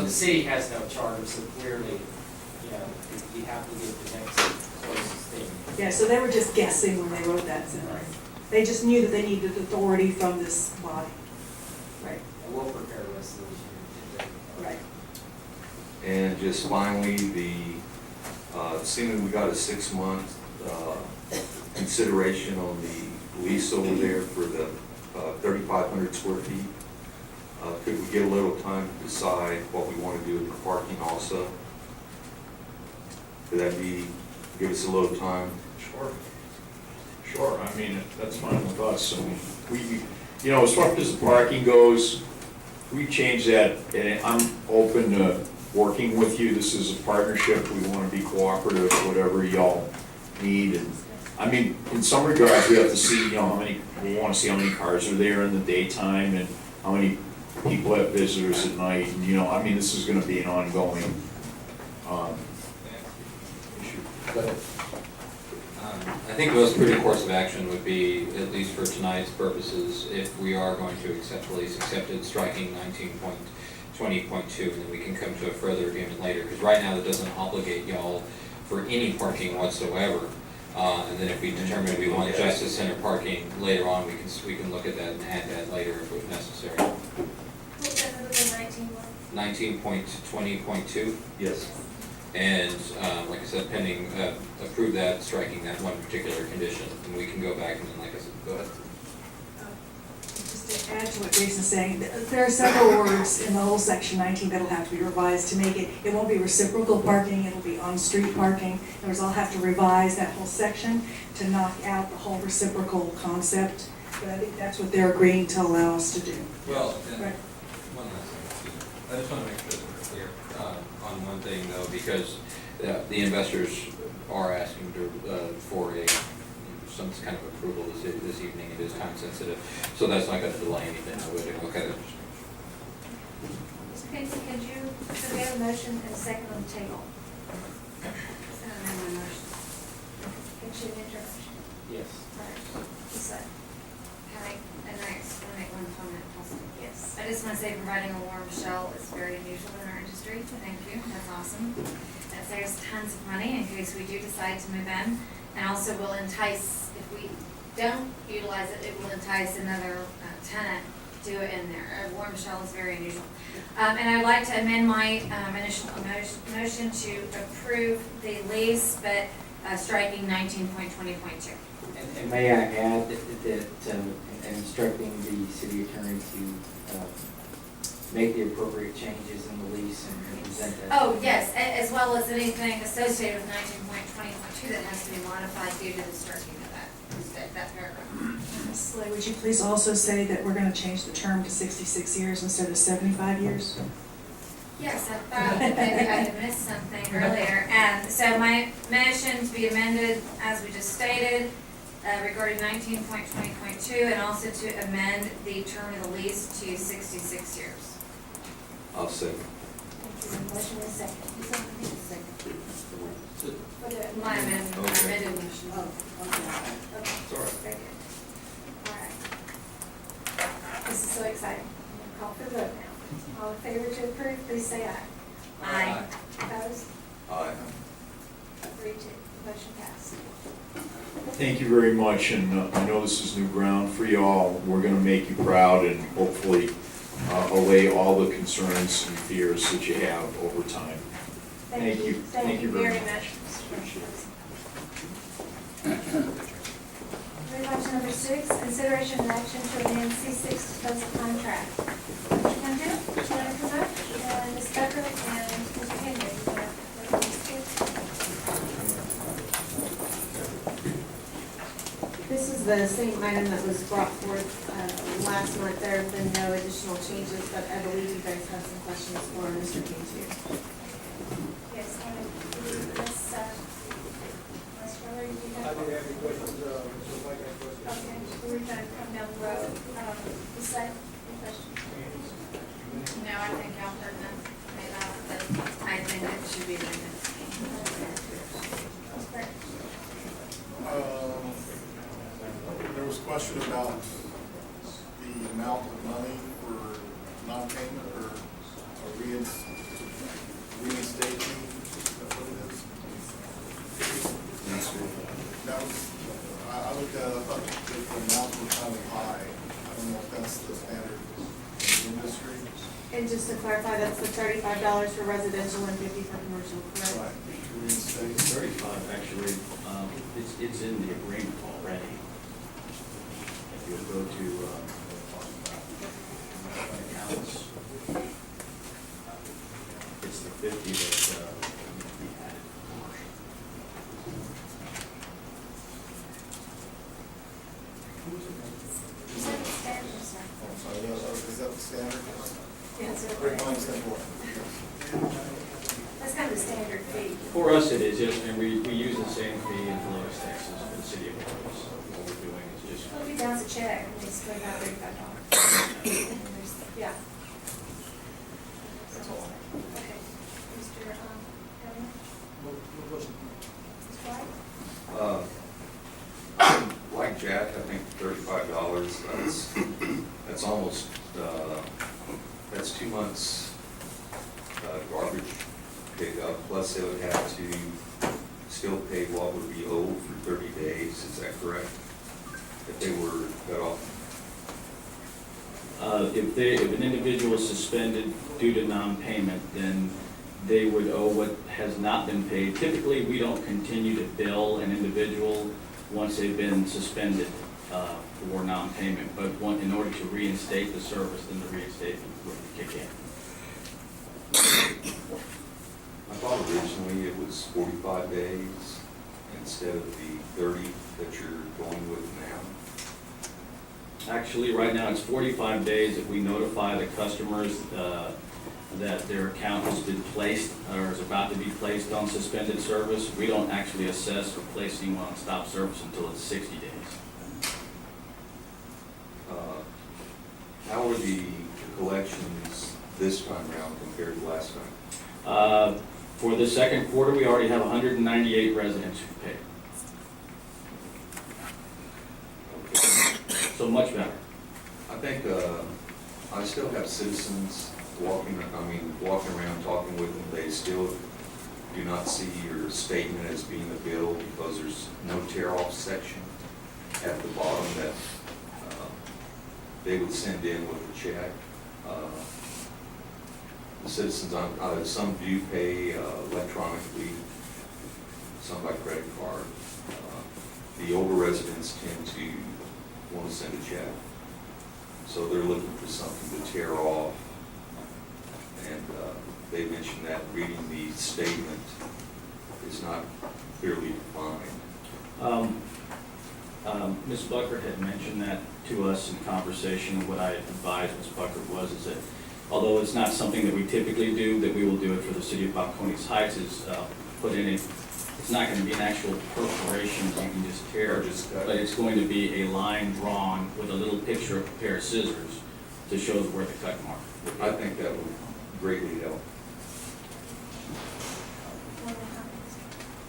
the city has no charter, so clearly, you know, you have to get the next closest thing. Yeah, so they were just guessing when they wrote that sentence. They just knew that they needed authority from this body. Right, And we'll prepare a resolution. right. And just finally, seeing we got a 6-month consideration on the lease over there for the 3,500 square feet. Could we get a little time to decide what we want to do with the parking also? Could that give us a little time? Sure, I mean, that's fine with us. I mean, you know, as far as the parking goes, we change that, and I'm open to working with you. This is a partnership. We want to be cooperative, whatever y'all need. And I mean, in some regards, we have to see, you know, we want to see how many cars are there in the daytime and how many people have visitors at night. And, you know, I mean, this is going to be an ongoing issue. Go ahead. I think the most prudent course of action would be, at least for tonight's purposes, if we are going to accept the lease, accepted striking 19.20.2, and then we can come to a further agreement later, because right now that doesn't obligate y'all for any parking whatsoever. And then if we determine we want Justice Center parking later on, we can look at that and add that later if it's necessary. What's that number, 19.20.2. Yes. And like I said, pending, approve that, striking that one particular condition, and we can go back and then, like I said, go ahead. Just to add to what Jason's saying, there are several words in the whole section 19 that'll have to be revised to make it won't be reciprocal parking, it'll be on-street parking. There's, I'll have to revise that whole section to knock out the whole reciprocal concept. But I think that's what they're agreeing to allow us to do. Well, Right. one last thing. I just want to make sure that we're clear on one thing though, because the investors are asking for some kind of approval this evening. It is time sensitive, so that's not going to delay anything. I would okay. Ms. Pinkston, could you, so we have a motion and a second on the table. So I amend my motion. Could you introduction? Yes. Can I make one comment also? Yes. I just want to say providing a warm shell is very unusual in our industry. Thank you, that's awesome. That saves tons of money in case we do decide to move in, and also will entice, if we don't utilize it, it will entice another tenant to do it in there. A warm shell is very unusual. And I'd like to amend my initial motion to approve the lease, but striking 19.20.2. And may I add that, instructing the city attorney to make the appropriate changes in the lease and present that. Oh, yes, as well as anything associated with 19.20.2 that has to be modified due to the striking of that paragraph. Ms. Slay, would you please also say that we're going to change the term to 66 years instead of 75 years? Yes, I thought maybe I had missed something earlier. And so my motion to be amended, as we just stated, regarding 19.20.2, and also to amend the term of the lease to 66 years. I'll second. Thank you. Motion is second. For the, my amendment, my amended motion. Oh, okay. Sorry. Very good. All right. This is so exciting. I'm going to call for the vote now. All in favor to approve, please say aye. Aye. Opposed? Aye. Agreed to. Motion passed. Thank you very much, and I know this is new ground for y'all. We're going to make you proud and hopefully allay all the concerns and fears that you have over time. Thank you. Thank you very much. Move on to number 6, consideration and action to amend C6 disposal contract. Mr. Kendall, you want to come up? And Ms. Becker and Mr. Henry, you want to This is the same item that was brought forth last month. There have been no additional changes, but I believe you guys have some questions for Mr. King too. Yes, Ms. Schroeder, you I have? didn't have any questions, Mr. White had questions. Okay, we're going to come down the road. Ms. Slay, any questions? No, I think y'all heard them, but I think it should be amended. There was a question about the amount of money for non-payment or reinstitution clarify, that's the $35 for residential and $50 for commercial, correct? Right, reinstate. 35, actually, it's in the agreement already. If you go to accounts, it's the 50 that needs to be added. You said it's standard, sir. Oh, sorry, is that the standard? Yeah, it's Great minds think alike. That's kind of the standard fee. For us, it is, yes, and we use the same fee in Lewis, Texas, for the city of Lewis. So what we're doing is just, Well, if you bounce a check, it's $25. Yeah. That's all. Okay. Mr. Governor? No question. Mr. White? Like Jack, I think $35, that's almost, that's 2 months garbage pickup, plus they would have to still pay what would be owed for 30 days, is that correct? If they were cut off? if an individual is suspended due to non-payment, then they would owe what has not been paid. Typically, we don't continue to bill an individual once they've been suspended for non-payment, but in order to reinstate the service, then the reinstatement would kick in. I thought originally it was 45 days instead of the 30 that you're going with now. Actually, right now, it's 45 days if we notify the customers that their account has been placed or is about to be placed on suspended service. We don't actually assess or place anyone on stop service until it's 60 days. How are the collections this time around compared to last time? For the second quarter, we already have 198 residents who paid, Okay. so much better. I think I still have citizens walking around talking with them. They still do not see your statement as being a bill because there's no tear-off section at the bottom that they would send in with a check. The citizens, some do pay electronically, some by credit card. The older residents tend to want to send a check. So they're looking for something to tear off. And they mentioned that reading the statement is not clearly defined. Ms. Buckert had mentioned that to us in conversation. What I advised Ms. Buckert was is that although it's not something that we typically do, that we will do it for the city of Balcones Heights, is put in it's not going to be an actual perforation that you can just tear, but it's going to be a line drawn with a little picture of a pair of scissors to show where the cut mark would be. I think that would greatly help.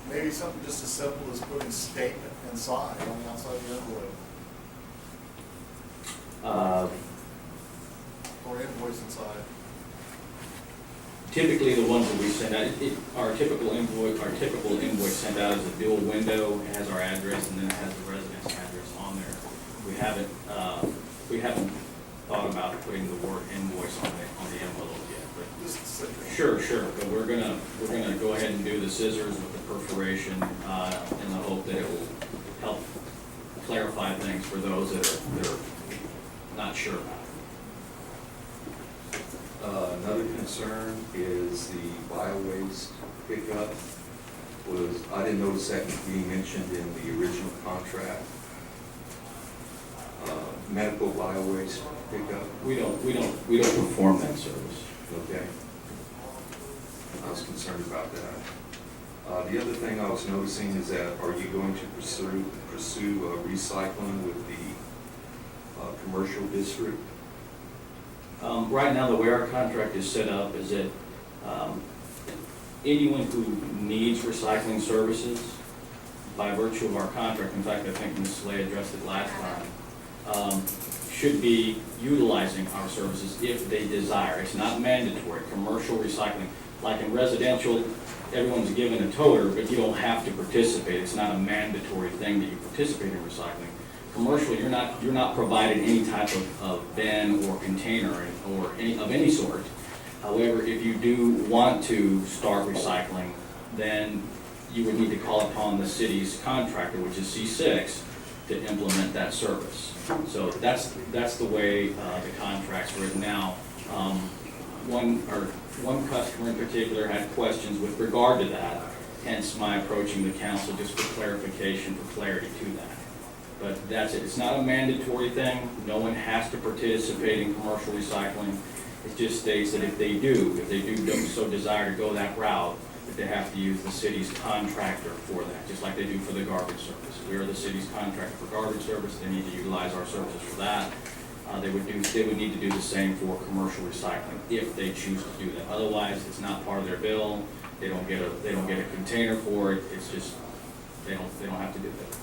Maybe something just as simple as putting statement inside on the outside of the envelope, or invoice inside. Typically, the ones that we send out, our typical invoice sent out is a dual window. It has our address and then it has the resident's address on there. We haven't thought about putting the word invoice on the envelope yet, but Just simple. sure. But we're gonna go ahead and do the scissors with the perforation in the hope that it will help clarify things for those that are not sure about it. Another concern is the bio-waste pickup. I didn't notice that being mentioned in the original contract. Medical bio-waste pickup, We don't perform that service. okay. I was concerned about that. The other thing I was noticing is that, are you going to pursue recycling with the commercial district? Right now, the way our contract is set up is that anyone who needs recycling services, by virtue of our contract, in fact, I think Ms. Slay addressed it last time, should be utilizing our services if they desire. It's not mandatory. Commercial recycling, like in residential, everyone's given a toter, but you don't have to participate. It's not a mandatory thing that you participate in recycling. Commercial, you're not provided any type of bin or container or of any sort. However, if you do want to start recycling, then you would need to call upon the city's contractor, which is C6, to implement that service. So that's the way the contract's written now. One customer in particular had questions with regard to that, hence my approaching the council just for clarification, for clarity to that. But that's it. It's not a mandatory thing. No one has to participate in commercial recycling. It just states that if they do so desire to go that route, that they have to use the city's contractor for that, just like they do for the garbage service. We are the city's contractor for garbage service. They need to utilize our services for that. They would need to do the same for commercial recycling if they choose to do that. Otherwise, it's not part of their bill. They don't get a container for it. It's just they don't have to do that.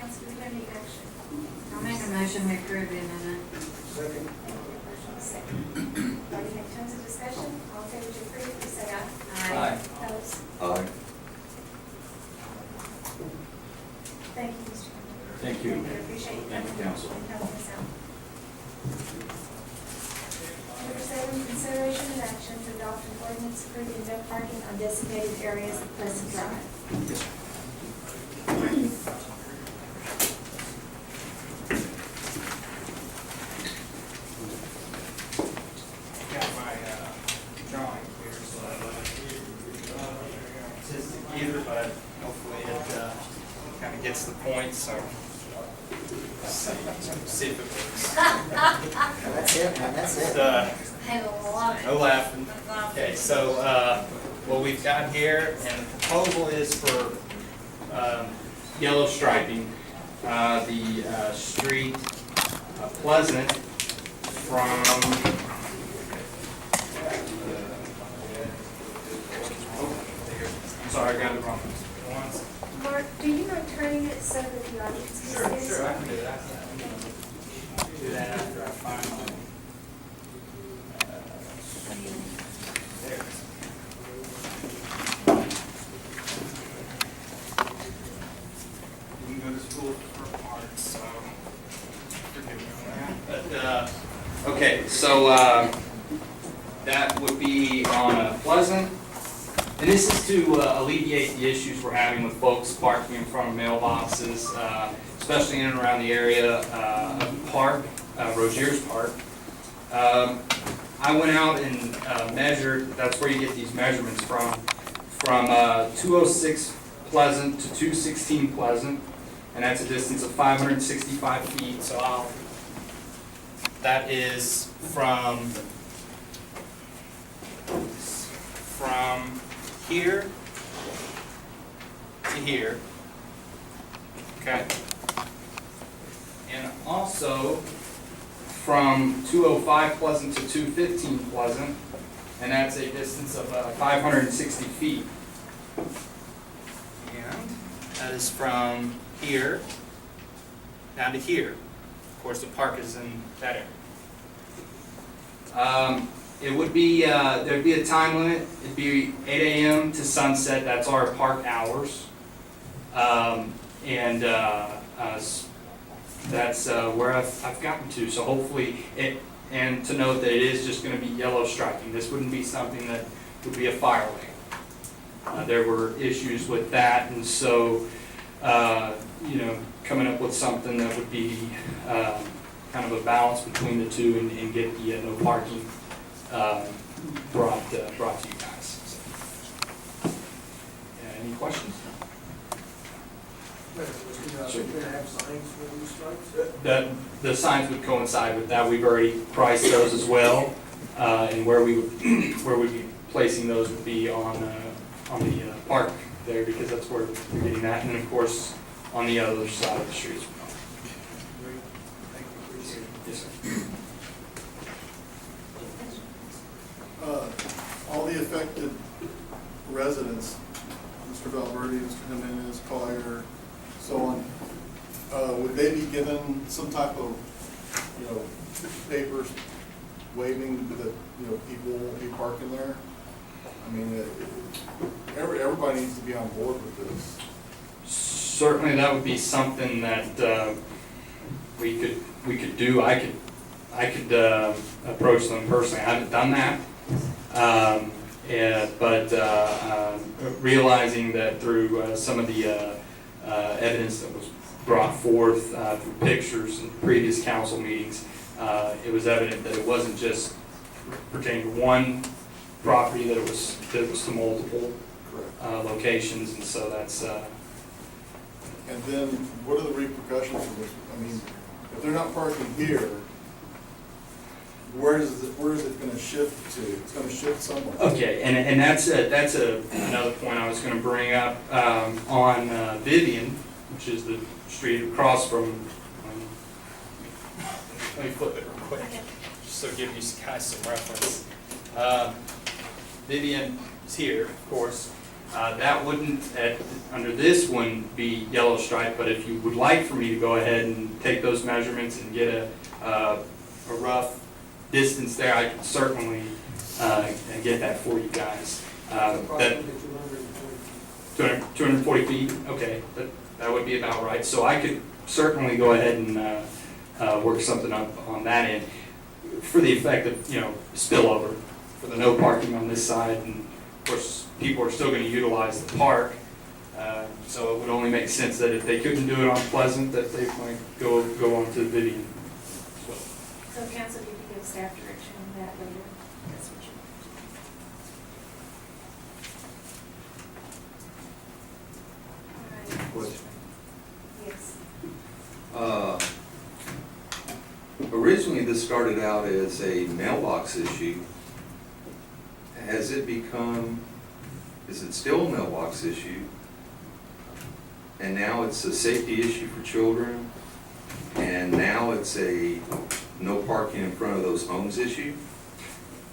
Council, do you have any action? I'll make a motion, we approve the amendment. Second. Motion is second. Already had tons of discussion. All in favor to approve, please say aye. Aye. Opposed? Aye. Thank you, Mr. Campbell. Thank you. Appreciate you Thank you, coming council. and helping us out. Number 7, consideration and action to adopt an ordinance approving no parking on designated areas of Pleasant Drive. Got my drawing here, so it's either, but hopefully it kind of gets the point, so see if it works. That's it, man, that's it. I love it. No laughing. That's awesome. Okay, so what we've got here, and the proposal is for yellow striping, the street Pleasant from I'm sorry, I got it wrong. Once. Mark, do you mind turning it so that the audience can see? I can do that. Do that after I find my. There. You can go to school for art, so. Forgive me on that. But, okay, so, that would be on Pleasant. And this is to alleviate the issues we're having with folks parking in front of mailboxes, especially in and around the area of the park, Rogier's Park. I went out and measured, that's where you get these measurements from 206 Pleasant to 216 Pleasant, and that's a distance of 565 feet, so that is from here to here, okay? And also from 205 Pleasant to 215 Pleasant, and that's a distance of 560 feet. And that is from here down to here. Of course, the park is in that area. It would be, there'd be a time limit. It'd be 8 a.m. to sunset. That's our park hours. That's where I've gotten to. So hopefully and to note that it is just going to be yellow striking. This wouldn't be something that would be a fire lane. There were issues with that, and so, coming up with something that would be kind of a balance between the two and get the no parking brought to you guys. So. Any questions? Sure. You're gonna have signs for these stripes? The signs would coincide with that. We've already priced those as well, and where we'd be placing those would be on the park there, because that's where we're getting that, and then of course on the other side of the street as well. Great. Thank you, appreciate it. Yes, sir. All the affected residents, Mr. Valverde, Mr. Jimenez, Collier, so on, would they be given some type of, papers waiving that, people won't be parking there? I mean, everybody needs to be on board with this. certainly that would be something that we could do. I could approach them personally. I haven't done that. But realizing that through some of the evidence that was brought forth through pictures in previous council meetings, it was evident that it wasn't just pertaining to one property, that it was to multiple locations, and so that's. And then, what are the repercussions of this? I mean, if they're not parking here, where is it gonna shift to? It's gonna shift somewhere. Okay, and that's another point I was gonna bring up, on Vivian, which is the street across from, let me flip it real quick, just to give you guys some reference. Vivian is here, of course. That wouldn't, under this one, be yellow stripe, but if you would like for me to go ahead and take those measurements and get a rough distance there, I can certainly get that for you guys. That 240 feet, okay, that would be about right. So I could certainly go ahead and work something up on that end for the effect of, spillover, for the no parking on this side, and of course, people are still going to utilize the park. So it would only make sense that if they couldn't do it on Pleasant, that they might go on to Vivian. So council, you can give staff direction on that later. That's what you. Question. Yes. Originally, this started out as a mailbox issue. Has it become, is it still a mailbox issue? And now it's a safety issue for children? And now it's a no parking in front of those homes issue?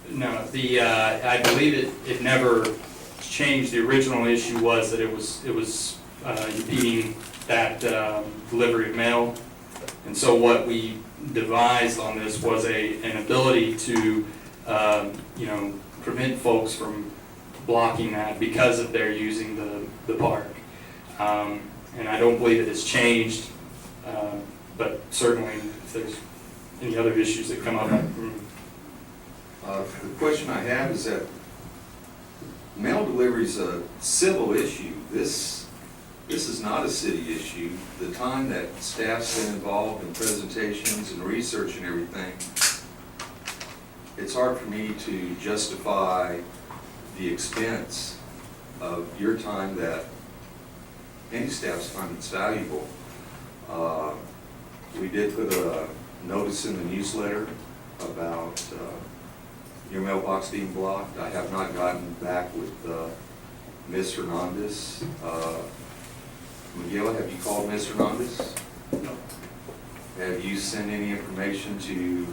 No, I believe it never changed. The original issue was that it was impeding that delivery of mail. And so what we devised on this was an ability to, prevent folks from blocking that because of their using the park. And I don't believe it has changed, but certainly if there's any other issues that come up. The question I have is that mail delivery is a civil issue. This is not a city issue. The time that staff's been involved in presentations and research and everything, it's hard for me to justify the expense of your time that any staff's time that's valuable. We did put a notice in the newsletter about your mailbox being blocked. I have not gotten back with Ms. Hernandez. Miguel, have you called Ms. Hernandez? No. Have you sent any information to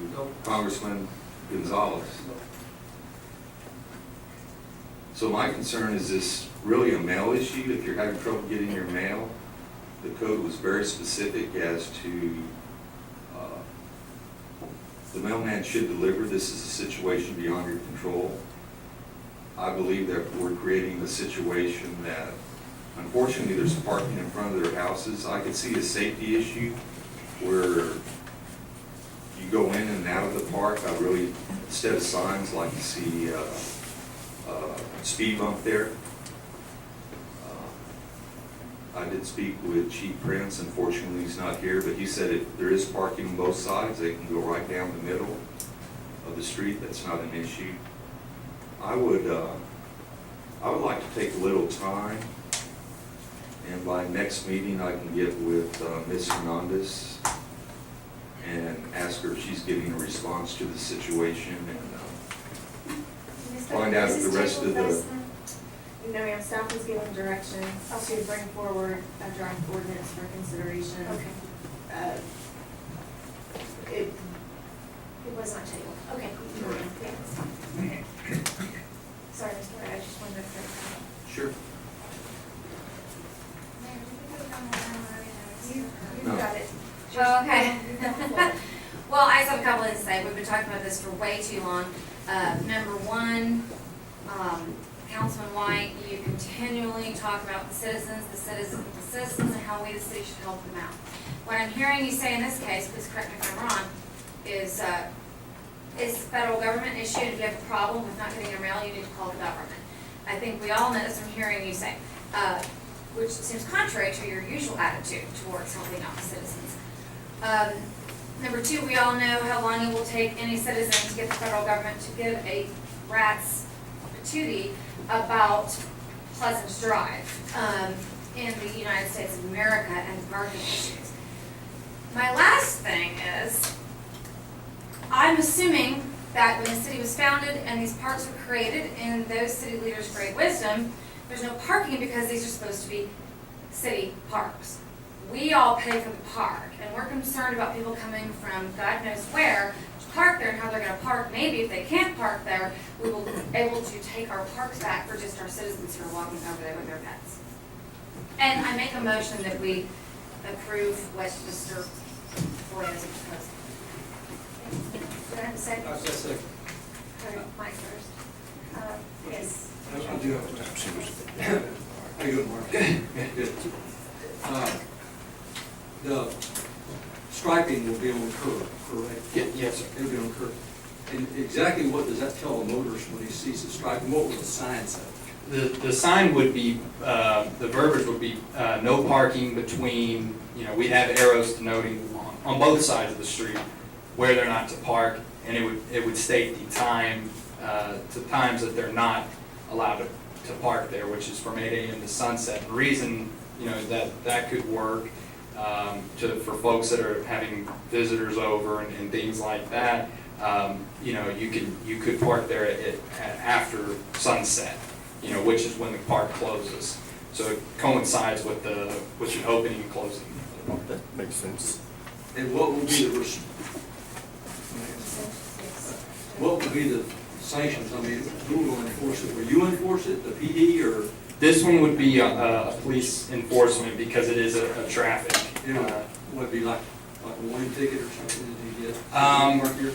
Congressman Gonzalez? No. So my concern is this really a mail issue? If you're having trouble getting your mail, the code was very specific as to the mailman should deliver. This is a situation beyond your control. I believe that we're creating a situation that, unfortunately, there's parking in front of their houses. I could see a safety issue where you go in and out of the park. I really, instead of signs, like to see speed bump there. I did speak with Chief Prince. Unfortunately, he's not here, but he said if there is parking on both sides, they can go right down the middle of the street. That's not an issue. I would like to take a little time, and by next meeting, I can get with Ms. Hernandez and ask her if she's getting a response to the situation, and find out if the rest of the. Ma'am, staff was given direction to bring forward a draft ordinance for consideration. Okay. It was not tabled. Okay. Yeah. Sorry, Mr. Wright, I just wanted to clarify. Sure. You No. got it. Oh, okay. Well, I just have a couple things to say. We've been talking about this for way too long. Number one, Councilman White, you continually talk about the citizens, and how we, the city, should help them out. What I'm hearing you say in this case, please correct me if I'm wrong, is the federal government issue, and if you have a problem with not getting your mail, you need to call the government. I think we all know this from hearing you say, which seems contrary to your usual attitude towards helping out the citizens. Number two, we all know how long it will take any citizen to get the federal government to give a rat's patootie about Pleasant Drive in the United States of America and parking issues. My last thing is, I'm assuming that when the city was founded and these parks were created, in those city leaders' great wisdom, there's no parking because these are supposed to be city parks. We all pay for the park, and we're concerned about people coming from God knows where to park there and how they're gonna park. Maybe if they can't park there, we will be able to take our parks back for just our citizens who are walking over there with their pets. And I make a motion that we approve what Mr. Ford has proposed. Do I have a second? I'll say second. All right, Mike first. Yes. I do have a question. How you doing, Mark? Good. The striping will be on the curb, correct? Yes, sir. It'll be on the curb. And exactly what does that tell a motorist when he sees the striping? What will the sign say? The sign would be, the verbiage would be, no parking between, we have arrows denoting on both sides of the street where they're not to park, and it would state the time, the times that they're not allowed to park there, which is from 8 a.m. to sunset. The reason, that could work, for folks that are having visitors over and things like that, you could park there after sunset, which is when the park closes. So it coincides with your opening and closing. That makes sense. And what will be the sanctions? I mean, who will enforce it? Will you enforce it, the PD, or? This one would be a police enforcement because it is a traffic. Would it be like a warning ticket or something that you get? Mark here?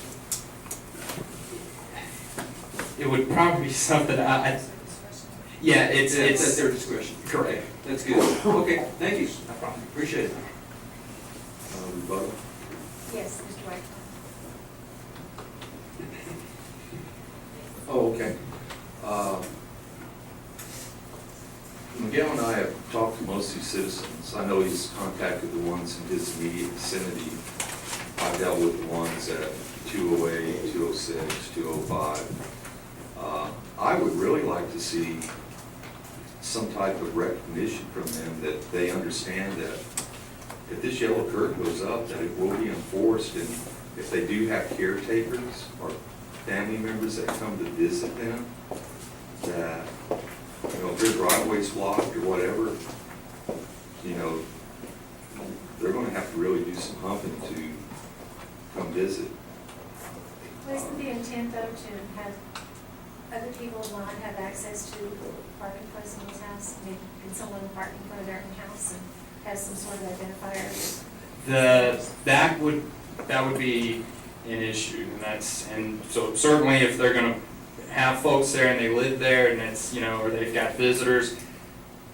It would probably be something, yeah, it's It's at their discretion. correct. That's good. Okay, thank you. No problem. Appreciate it. Rebuttal? Yes, Mr. White. Oh, okay. Miguel and I have talked to most of these citizens. I know he's contacted the ones in his immediate vicinity. I've dealt with the ones at 208, 206, 205. I would really like to see some type of recognition from them that they understand that if this yellow curtain goes up, that it will be enforced, and if they do have caretakers or family members that come to visit them, that, if their driveway's blocked or whatever, they're gonna have to really do some humping to come visit. Wasn't the intent though to have other people not have access to parking in someone's house? I mean, can someone park in front of their own house and have some sort of identifier? That would be an issue, and so certainly if they're gonna have folks there and they live there and it's, or they've got visitors,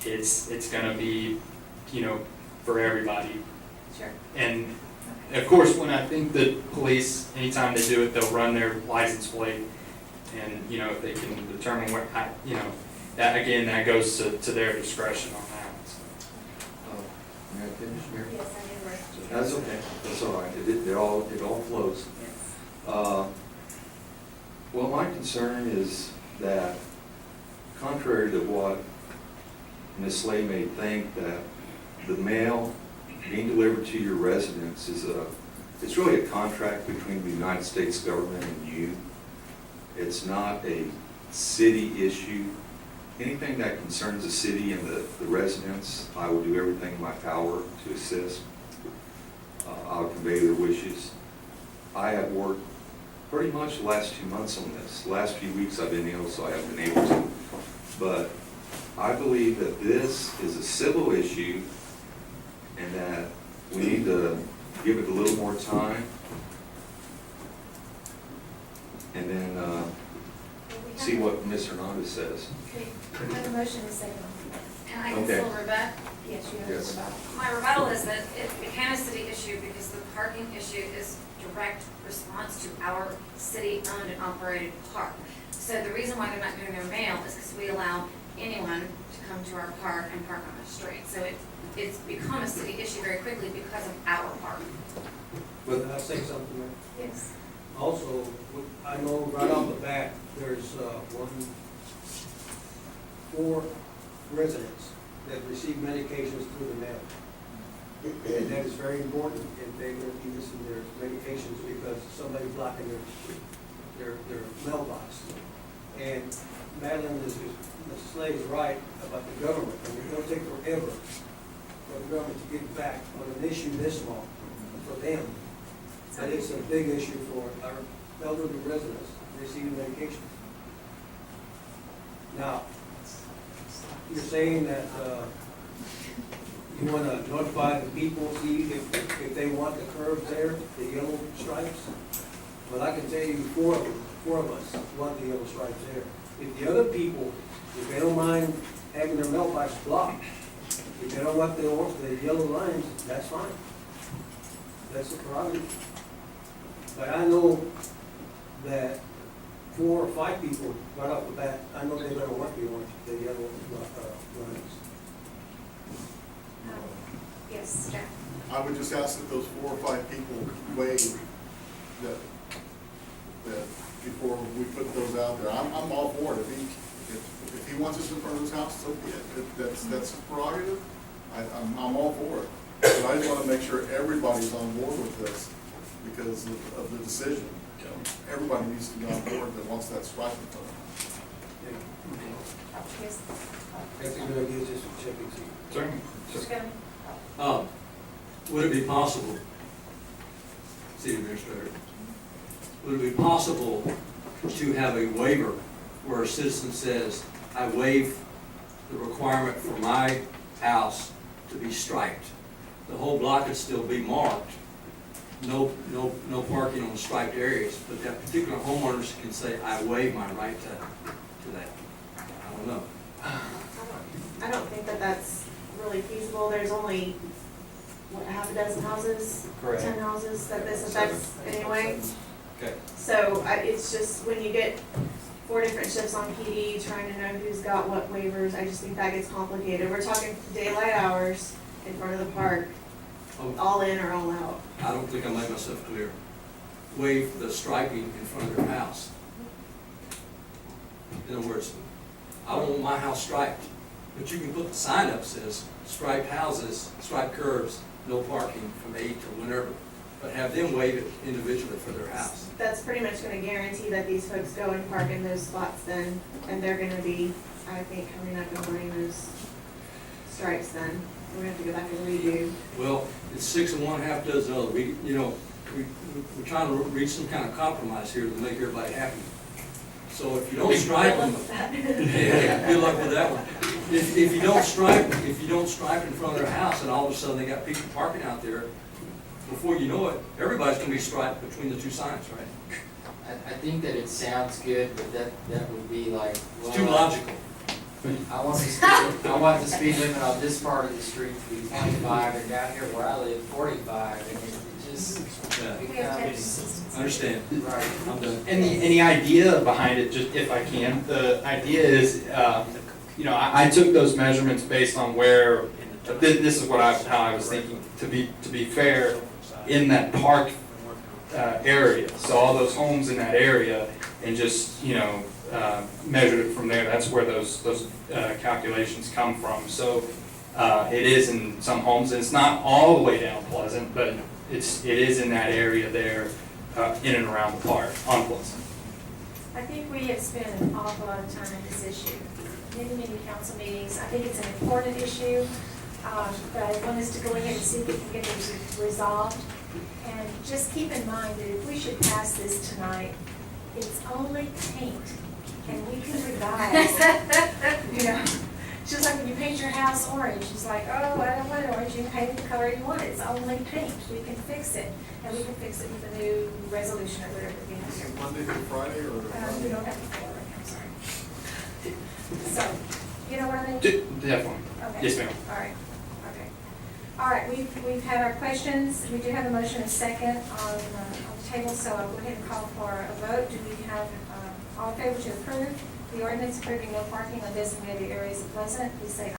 it's gonna be, for everybody. Sure. And of course, when I think that police, anytime they do it, they'll run their license plate, and if they can determine where, that again, that goes to their discretion on that. May I finish, Mayor? Yes, I did work. That's okay, that's all right, it all flows. Well, my concern is that, contrary to what Ms. Slay may think, that the mail being delivered to your residence it's really a contract between the United States government and you. It's not a city issue. Anything that concerns the city and the residents, I will do everything in my power to assist. I'll convey their wishes. I have worked pretty much the last 2 months on this. The last few weeks I've been ill, so I haven't been able to. But I believe that this is a civil issue and that we need to give it a little more time. And then see what Ms. Hernandez says. Okay, I have a motion and a second. And I can Okay. still rebut. Yes, you have Yes. to rebuttal. My rebuttal is that it became a city issue because the parking issue is direct response to our city-owned and operated park. So the reason why they're not doing their mail is because we allow anyone to come to our park and park on the street. So it's become a city issue very quickly because of our park. Can I say something there? Yes. Also, I know right off the bat, there's 4 residents that receive medications through the mail. And that is very important if they're going to be missing their medications because somebody's blocking their mailbox. And Madeline, Mrs. Slade is right about the government. I mean, it'll take forever for the government to get back on an issue this small for them. But it's a big issue for our elderly residents receiving medication. Now, you're saying that you want to notify the people, see if they want the curbs there, the yellow stripes? Well, I can tell you 4 of us want the yellow stripes there. If the other people, if they don't mind having their mailbox blocked, if they don't want the yellow lines, that's fine. That's the prerogative. But I know that 4 or 5 people right off the bat, I know they're gonna want the yellow lines. Yes, Jack. I would just ask that those 4 or 5 people waive that before we put those out there. I'm all for it. If he wants us in front of his house, so be it. That's his prerogative. I'm all for it. But I just want to make sure everybody's on board with this because of the decision. Everybody needs to be on board that wants that stripe in front of them. Yes. That's a good idea, just to check and see. Certainly. Mr. Gunn? Would it be possible, City Administrator, would it be possible to have a waiver where a citizen says, I waive the requirement for my house to be striped? The whole block would still be marked, no parking on striped areas, but that particular homeowners can say, I waive my right to that. I don't know. I don't think that that's really feasible. There's only, what, half a dozen houses? Correct. 10 houses that this affects anyway. Okay. So it's just, when you get 4 different shifts on PD, trying to know who's got what waivers, I just think that gets complicated. We're talking daylight hours in front of the park, Oh, all in or all out. I don't think I made myself clear. Waive the striping in front of their house. In other words, I want my house striped, but you can put the sign up that says striped houses, striped curbs, no parking from 8 to whenever. But have them waive it individually for their house. That's pretty much gonna guarantee that these folks go and park in those spots then, and they're gonna be, I think, coming up and wearing those stripes then. We're gonna have to go back and redo. Well, it's 6 and 1, half dozen other. We're trying to reach some kind of compromise here to make everybody happy. So if you don't stripe them, yeah, good luck with that one. If you don't stripe in front of their house and all of a sudden they got people parking out there, before you know it, everybody's gonna be striped between the 2 signs, right? I think that it sounds good, but that would be like, well. It's too logical. I want the speed limit on this part of the street to be 25, and down here where I live, 45, and it just Yeah. We have to becomes, Understand. right. I'm done. And the idea behind it, just if I can, the idea is, I took those measurements based on where, this is how I was thinking, to be fair, in that park area. So all those homes in that area, and just, measured it from there. That's where those calculations come from. So it is in some homes, and it's not all the way down Pleasant, but it is in that area there, in and around the park, on Pleasant. I think we have spent an awful lot of time on this issue, many council meetings. I think it's an important issue, but I want us to go ahead and see if we can get this resolved. And just keep in mind that if we should pass this tonight, it's only paint, and we can revise. Just like when you paint your house orange, it's like, oh, I don't want it orange, you can paint it the color you want, it's only paint, we can fix it, and we can fix it with a new resolution or whatever we have here. Monday through Friday or? We don't have to follow it, I'm sorry. So, you know what I mean? Definitely. Okay. Yes, ma'am. All right, okay. All right, we've had our questions. We do have a motion and second on the table, so I'll go ahead and call for a vote. Do we have, all in favor to approve the ordinance approving no parking on designated areas of Pleasant? Please say